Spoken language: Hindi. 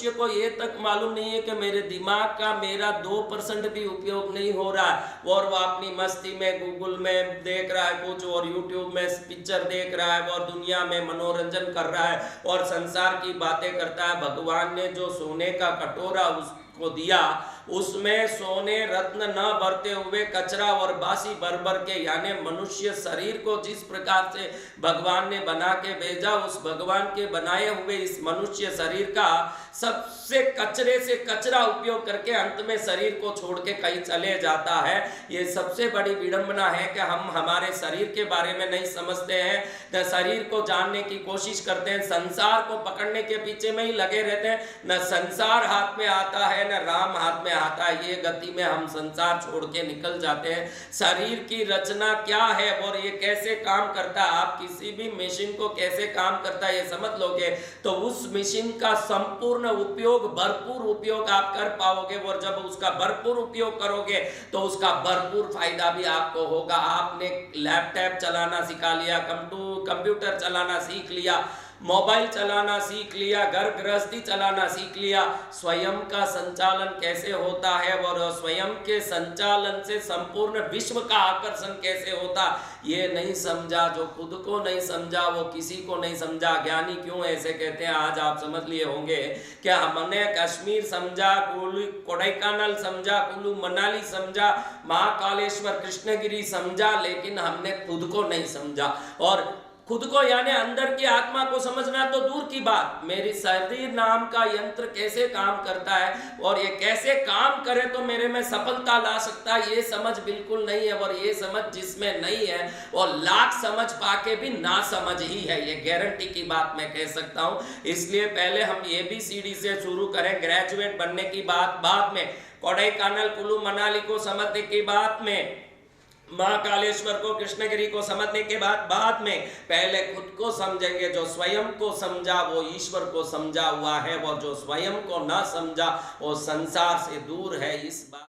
मनुष्य को ये तक मालूम नहीं है कि मेरे दिमाग का मेरा 2% भी उपयोग नहीं हो रहा है, और वो अपनी मस्ती में गूगल में देख रहा है कुछ, और यूट्यूब में पिक्चर देख रहा है, और दुनिया में मनोरंजन कर रहा है और संसार की बातें करता है। भगवान ने जो सोने का कटोरा उसको दिया, उसमें सोने रत्न न भरते हुए कचरा और बासी भर भर के, यानी मनुष्य शरीर को जिस प्रकार से भगवान ने बना के भेजा, उस भगवान के बनाए हुए इस मनुष्य शरीर का सबसे कचरे से कचरा उपयोग करके अंत में शरीर को छोड़ के कहीं चले जाता है। ये सबसे बड़ी विडंबना है कि हम हमारे शरीर के बारे में नहीं समझते हैं, न शरीर को जानने की कोशिश करते हैं, संसार को पकड़ने के पीछे में ही लगे रहते हैं। न संसार हाथ में आता है न राम हाथ में आता है, ये गति में हम संसार छोड़ के निकल जाते हैं। शरीर की रचना क्या है और ये कैसे काम करता है, आप किसी भी मशीन को कैसे काम करता है ये समझ लोगे तो उस मशीन का संपूर्ण उपयोग, भरपूर उपयोग आप कर पाओगे, और जब उसका भरपूर उपयोग करोगे तो उसका भरपूर फायदा भी आपको होगा। आपने लैपटॉप चलाना सिखा लिया, कंप्यूटर चलाना सीख लिया, मोबाइल चलाना सीख लिया, घर गृहस्थी चलाना सीख लिया, स्वयं का संचालन कैसे होता है और स्वयं के संचालन से संपूर्ण विश्व का आकर्षण कैसे होता, ये नहीं समझा। जो खुद को नहीं समझा वो किसी को नहीं समझा। ज्ञानी क्यों ऐसे कहते हैं, आज आप समझ लिए होंगे कि हमने कश्मीर समझा, कोडाईकनाल समझा, कुल्लू मनाली समझा, महाकालेश्वर कृष्णगिरी समझा, लेकिन हमने खुद को नहीं समझा। और खुद को यानी अंदर की आत्मा को समझना तो दूर की बात, मेरी शरीर नाम का यंत्र कैसे काम करता है और ये कैसे काम करे तो मेरे में सफलता ला सकता है, ये समझ बिल्कुल नहीं है। और ये समझ जिसमें नहीं है और लाख समझ पाके भी ना समझ ही है, ये गारंटी की बात मैं कह सकता हूं। इसलिए पहले हम ABCD से शुरू करें, ग्रेजुएट बनने की बात बाद में, कोडाईकनाल कुल्लू मनाली को समझने की बात में, महाकालेश्वर को कृष्णगिरी को समझने के बाद में पहले खुद को समझेंगे। जो स्वयं को समझा वो ईश्वर को समझा हुआ है, और जो स्वयं को ना समझा वो संसार से दूर है। इस बात